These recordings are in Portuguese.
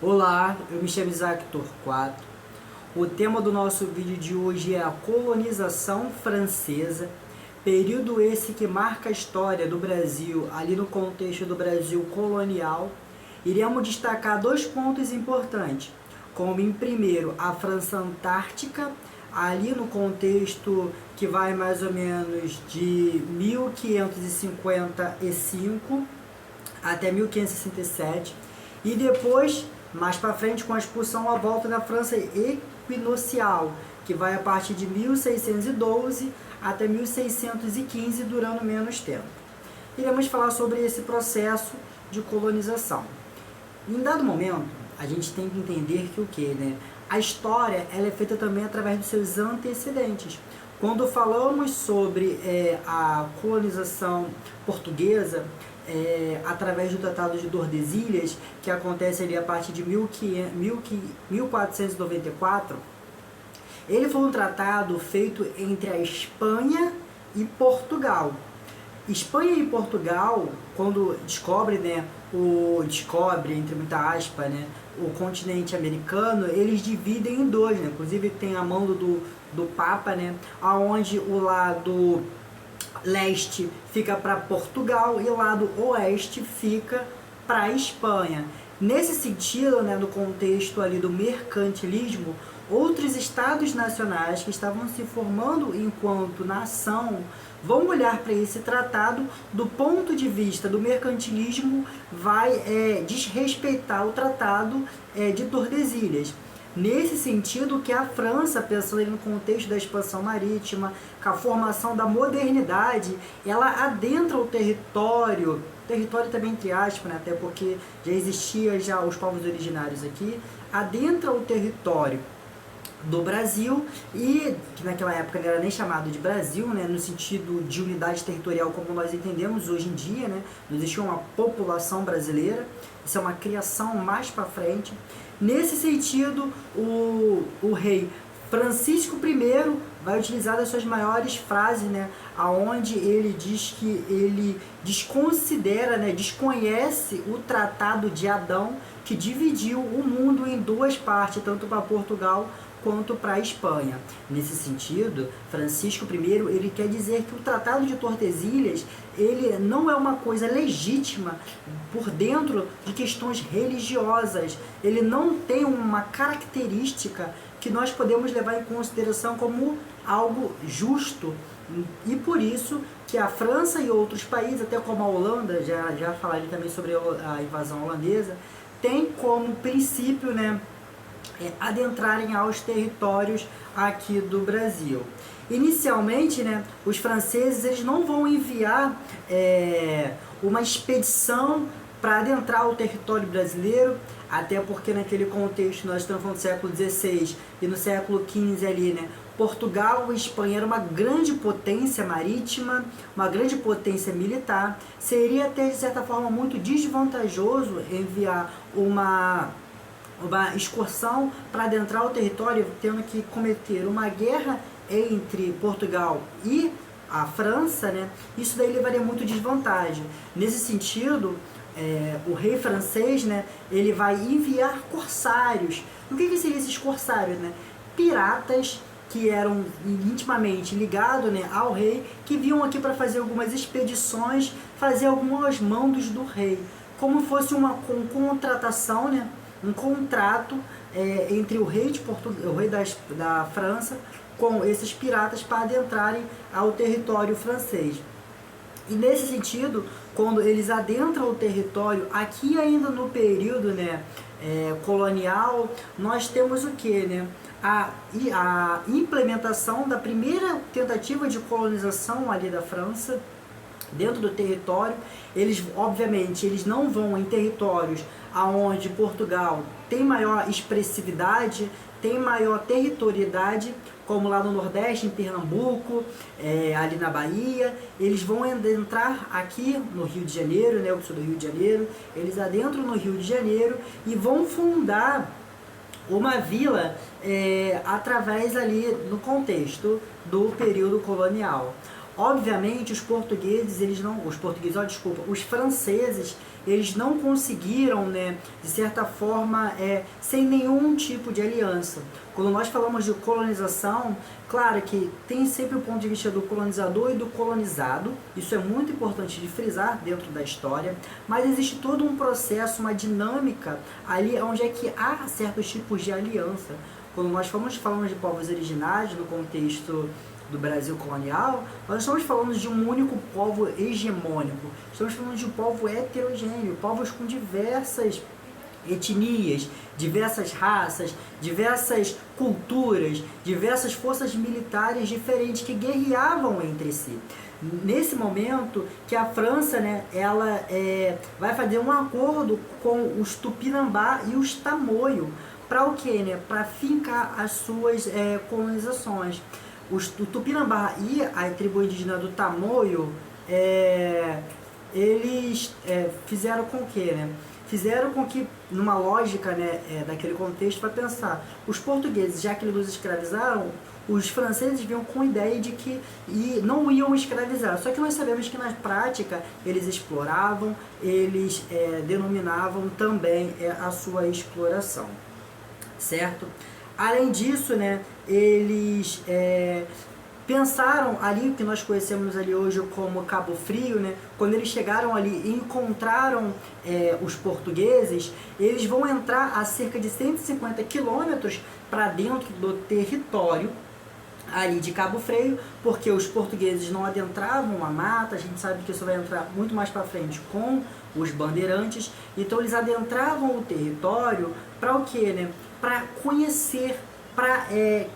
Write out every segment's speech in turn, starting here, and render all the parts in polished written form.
Olá, eu me chamo Isaac Torquato. O tema do nosso vídeo de hoje é a colonização francesa, período esse que marca a história do Brasil, ali no contexto do Brasil colonial. Iremos destacar dois pontos importantes, como em primeiro a França Antártica, ali no contexto que vai mais ou menos de 1555 até 1567, e depois, mais para frente, com a expulsão à volta da França equinocial, que vai a partir de 1612 até 1615, durando menos tempo. Iremos falar sobre esse processo de colonização. Em dado momento, a gente tem que entender que o que, né? A história ela é feita também através dos seus antecedentes. Quando falamos sobre a colonização portuguesa, através do Tratado de Tordesilhas, que acontece ali a partir de 1494, ele foi um tratado feito entre a Espanha e Portugal. Espanha e Portugal, quando descobre, né, entre muita aspas, né, o continente americano, eles dividem em dois, né? Inclusive tem a mão do Papa, né, aonde o lado leste fica para Portugal e o lado oeste fica para a Espanha. Nesse sentido, né, no contexto ali do mercantilismo, outros estados nacionais que estavam se formando enquanto nação vão olhar para esse tratado do ponto de vista do mercantilismo, vai desrespeitar o tratado de Tordesilhas. Nesse sentido que a França, pensando no contexto da expansão marítima, com a formação da modernidade, ela adentra o território também entre aspas, né, até porque já existia já os povos originários aqui, adentra o território do Brasil, e que naquela época não era nem chamado de Brasil, né, no sentido de unidade territorial como nós entendemos hoje em dia, né, não existia uma população brasileira, isso é uma criação mais para frente. Nesse sentido, o rei Francisco I vai utilizar as suas maiores frases, né, aonde ele diz que ele desconsidera, né, desconhece o Tratado de Adão, que dividiu o mundo em duas partes, tanto para Portugal quanto para a Espanha. Nesse sentido, Francisco I ele quer dizer que o Tratado de Tordesilhas ele não é uma coisa legítima por dentro de questões religiosas. Ele não tem uma característica que nós podemos levar em consideração como algo justo. E por isso que a França e outros países, até como a Holanda, já falarei também sobre a invasão holandesa, tem como princípio, né, adentrarem aos territórios aqui do Brasil. Inicialmente, né, os franceses eles não vão enviar uma expedição para adentrar o território brasileiro, até porque naquele contexto nós estamos falando do século XVI e no século XV ali, né, Portugal e Espanha era uma grande potência marítima, uma grande potência militar. Seria até de certa forma muito desvantajoso enviar uma excursão para adentrar o território, tendo que cometer uma guerra entre Portugal e a França, né? Isso daí levaria muito desvantagem. Nesse sentido, o rei francês, né, ele vai enviar corsários. O que seriam esses corsários, né? Piratas que eram intimamente ligados, né, ao rei, que vinham aqui para fazer algumas expedições, fazer alguns mandos do rei, como fosse uma contratação, né, um contrato entre o rei de Portugal, o rei da França, com esses piratas para adentrarem ao território francês. E nesse sentido, quando eles adentram o território, aqui ainda no período, né, colonial, nós temos o que, né? A implementação da primeira tentativa de colonização ali da França dentro do território. Eles, obviamente, eles não vão em territórios aonde Portugal tem maior expressividade, tem maior territorialidade, como lá no Nordeste, em Pernambuco, ali na Bahia. Eles vão adentrar aqui no Rio de Janeiro, né, eu sou do Rio de Janeiro, eles adentram no Rio de Janeiro e vão fundar uma vila através ali no contexto do período colonial. Obviamente os franceses, eles não conseguiram, né, de certa forma, sem nenhum tipo de aliança. Quando nós falamos de colonização, claro que tem sempre o ponto de vista do colonizador e do colonizado, isso é muito importante de frisar dentro da história, mas existe todo um processo, uma dinâmica ali onde é que há certos tipos de aliança. Quando nós falamos de povos originários no contexto do Brasil colonial, nós estamos falando de um único povo hegemônico, estamos falando de um povo heterogêneo, povos com diversas etnias, diversas raças, diversas culturas, diversas forças militares diferentes que guerreavam entre si. Nesse momento que a França, né, ela vai fazer um acordo com os Tupinambá e os Tamoio, para o quê? Né? Para fincar as suas colonizações. O Tupinambá e a tribo indígena do Tamoio, eles fizeram com que, né? Fizeram com que, numa lógica, né, daquele contexto, para pensar, os portugueses, já que eles nos escravizaram, os franceses vinham com a ideia de que não iam escravizar. Só que nós sabemos que na prática eles exploravam, eles denominavam também a sua exploração, certo? Além disso, né, eles pensaram ali, o que nós conhecemos ali hoje como Cabo Frio, né, quando eles chegaram ali e encontraram os portugueses, eles vão entrar a cerca de 150 quilômetros para dentro do território ali de Cabo Frio, porque os portugueses não adentravam a mata, a gente sabe que isso vai entrar muito mais para frente com os bandeirantes, então eles adentravam o território para o quê, né? Para conhecer, para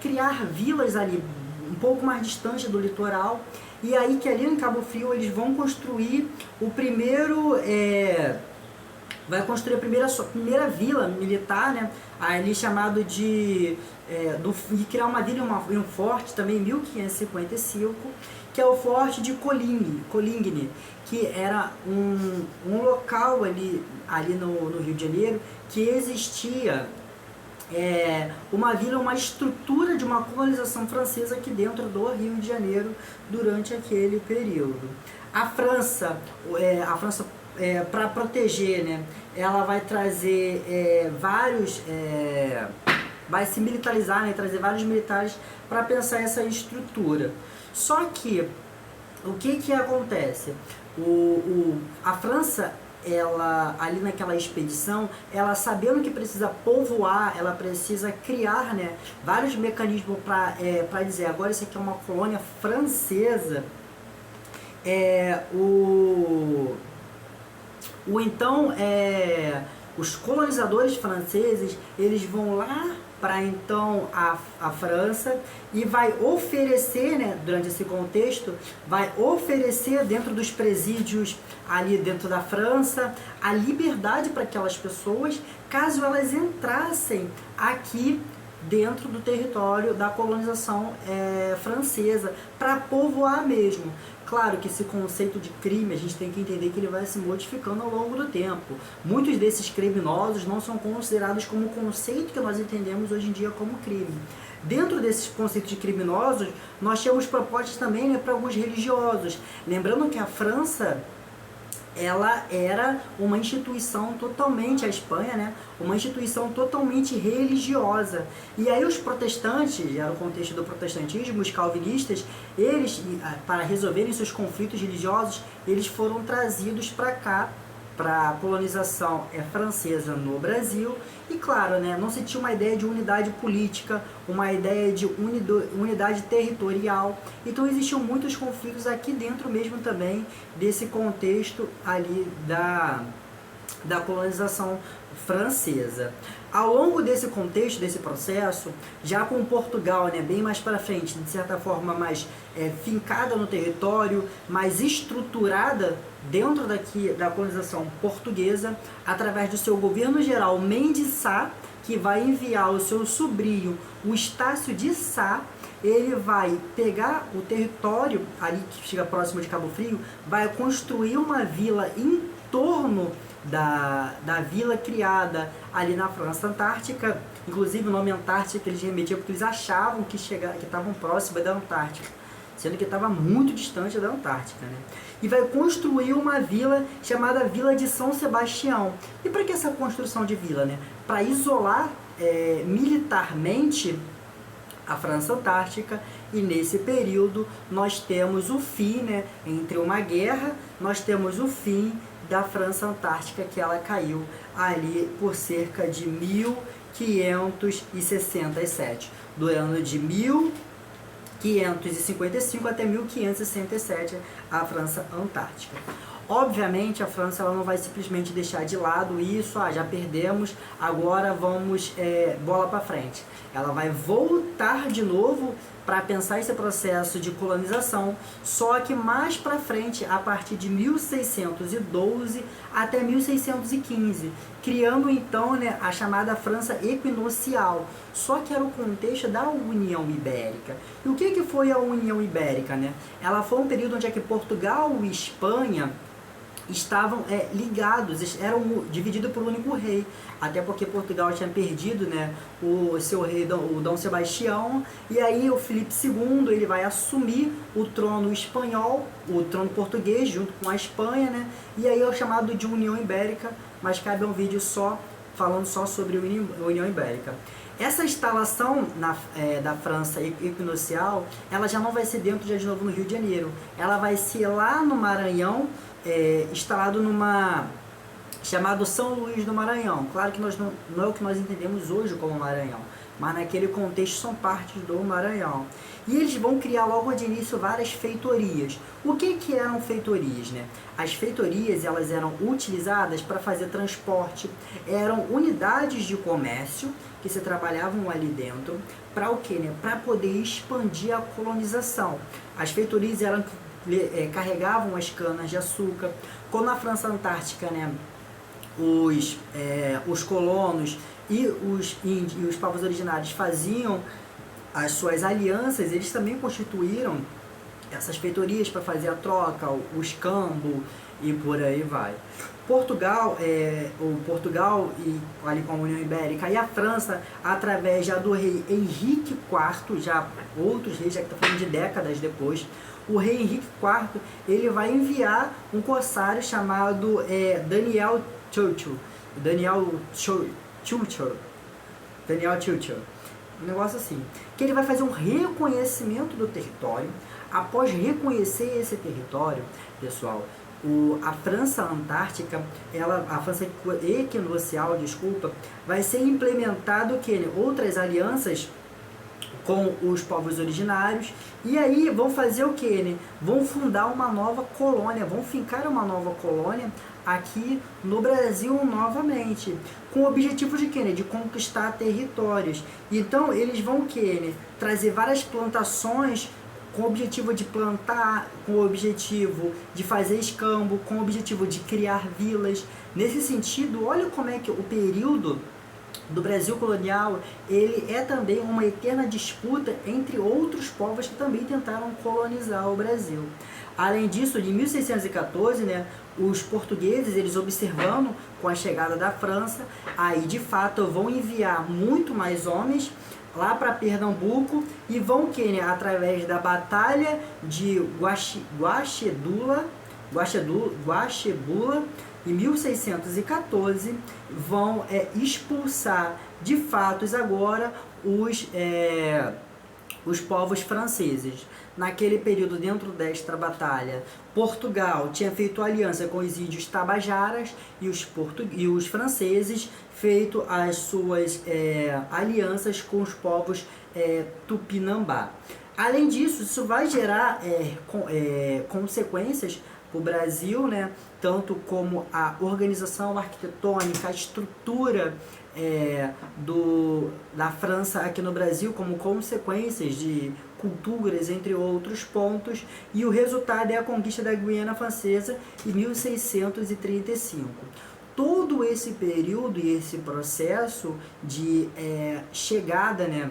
criar vilas ali um pouco mais distante do litoral, e aí que ali em Cabo Frio eles vão construir o primeiro vai construir a primeira vila militar, né, ali chamado de criar uma vila e um forte também em 1555, que é o Forte de Coligny, que era um local ali no Rio de Janeiro que existia uma vila, uma estrutura de uma colonização francesa aqui dentro do Rio de Janeiro durante aquele período. A França para proteger, né, ela vai trazer vai se militarizar, né, trazer vários militares para pensar essa estrutura. Só que o que acontece? A França, ela ali naquela expedição, ela sabendo que precisa povoar, ela precisa criar, né, vários mecanismos para dizer, agora isso aqui é uma colônia francesa. Os colonizadores franceses, eles vão lá para então a França e vai oferecer, né, durante esse contexto, vai oferecer dentro dos presídios ali dentro da França a liberdade para aquelas pessoas, caso elas entrassem aqui dentro do território da colonização francesa, para povoar mesmo. Claro que esse conceito de crime, a gente tem que entender que ele vai se modificando ao longo do tempo. Muitos desses criminosos não são considerados como o conceito que nós entendemos hoje em dia como crime. Dentro desses conceitos de criminosos, nós temos propostas também, né, para alguns religiosos. Lembrando que a França, ela era uma instituição totalmente, a Espanha, né, uma instituição totalmente religiosa. E aí os protestantes, era o contexto do protestantismo, os calvinistas, eles, para resolverem seus conflitos religiosos, eles foram trazidos para cá, para a colonização francesa no Brasil. E claro, né, não se tinha uma ideia de unidade política, uma ideia de unidade territorial. Então existiam muitos conflitos aqui dentro mesmo também desse contexto ali da colonização francesa. Ao longo desse contexto, desse processo, já com Portugal, né, bem mais para frente, de certa forma mais fincada no território, mais estruturada dentro da colonização portuguesa, através do seu governo geral Mendes Sá, que vai enviar o seu sobrinho, o Estácio de Sá. Ele vai pegar o território ali que chega próximo de Cabo Frio, vai construir uma vila em torno da vila criada ali na França Antártica. Inclusive o nome Antártica eles remetiam porque eles achavam que estavam próximos da Antártica. sendo que estava muito distante da Antártica, né? E vai construir uma vila chamada Vila de São Sebastião. E para que essa construção de vila, né? Para isolar militarmente a França Antártica, e nesse período nós temos o fim, né, entre uma guerra, nós temos o fim da França Antártica, que ela caiu ali por cerca de 1567, do ano de 1555 até 1567, a França Antártica. Obviamente a França ela não vai simplesmente deixar de lado isso, já perdemos, agora vamos bola para frente. Ela vai voltar de novo para pensar esse processo de colonização, só que mais para frente, a partir de 1612 até 1615, criando então, né, a chamada França Equinocial, só que era o contexto da União Ibérica. E o que foi a União Ibérica, né? Ela foi um período onde Portugal e Espanha estavam ligados, eram divididos por um único rei, até porque Portugal tinha perdido, né, o seu rei, o Dom Sebastião, e aí o Filipe II ele vai assumir o trono espanhol, o trono português, junto com a Espanha, né, e aí é o chamado de União Ibérica, mas cabe um vídeo falando só sobre a União Ibérica. Essa instalação da França Equinocial, ela já não vai ser dentro de novo no Rio de Janeiro, ela vai ser lá no Maranhão, instalado numa chamado São Luís do Maranhão. Claro que não é o que nós entendemos hoje como Maranhão, mas naquele contexto são partes do Maranhão. E eles vão criar logo de início várias feitorias. O que eram feitorias, né? As feitorias elas eram utilizadas para fazer transporte, eram unidades de comércio que se trabalhavam ali dentro para o quê, né? Para poder expandir a colonização. As feitorias eram carregavam as canas de açúcar. Quando na França Antártica, né, os colonos e os povos originários faziam as suas alianças, eles também constituíram essas feitorias para fazer a troca, o escambo e por aí vai. Portugal e ali com a União Ibérica, e a França, através já do rei Henrique IV, já outros reis, já que está falando de décadas depois, o rei Henrique IV, ele vai enviar um corsário chamado Daniel Churchill, um negócio assim, que ele vai fazer um reconhecimento do território. Após reconhecer esse território, pessoal, a França Antártica, a França Equinocial, vai ser implementado que outras alianças com os povos originários, e aí vão fazer o que, né? Vão fundar uma nova colônia, vão fincar uma nova colônia aqui no Brasil novamente, com o objetivo de quê, né? De conquistar territórios. Então eles vão né? Trazer várias plantações com o objetivo de plantar, com o objetivo de fazer escambo, com o objetivo de criar vilas. Nesse sentido, olha como é que o período do Brasil colonial, ele é também uma eterna disputa entre outros povos que também tentaram colonizar o Brasil. Além disso, de 1614, né, os portugueses, eles observando com a chegada da França, aí de fato vão enviar muito mais homens lá para Pernambuco e vão né, através da Batalha de Guaxebula, em 1614, vão expulsar de fato agora os povos franceses. Naquele período, dentro desta batalha, Portugal tinha feito aliança com os índios tabajaras e os franceses feito as suas alianças com os povos tupinambá. Além disso, isso vai gerar consequências para o Brasil, né? Tanto como a organização arquitetônica, a estrutura da França aqui no Brasil, como consequências de culturas, entre outros pontos, e o resultado é a conquista da Guiana Francesa em 1635. Todo esse período e esse processo de chegada, né,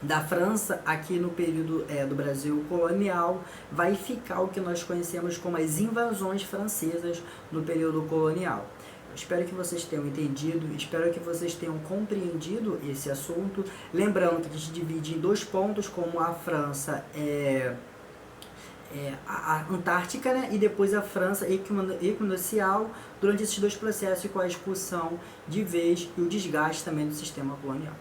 da França aqui no período do Brasil colonial vai ficar o que nós conhecemos como as invasões francesas no período colonial. Eu espero que vocês tenham entendido, espero que vocês tenham compreendido esse assunto. Lembrando que a gente divide em dois pontos, como a França a Antártica, né, e depois a França equinocial, durante esses dois processos com a expulsão de vez e o desgaste também do sistema colonial.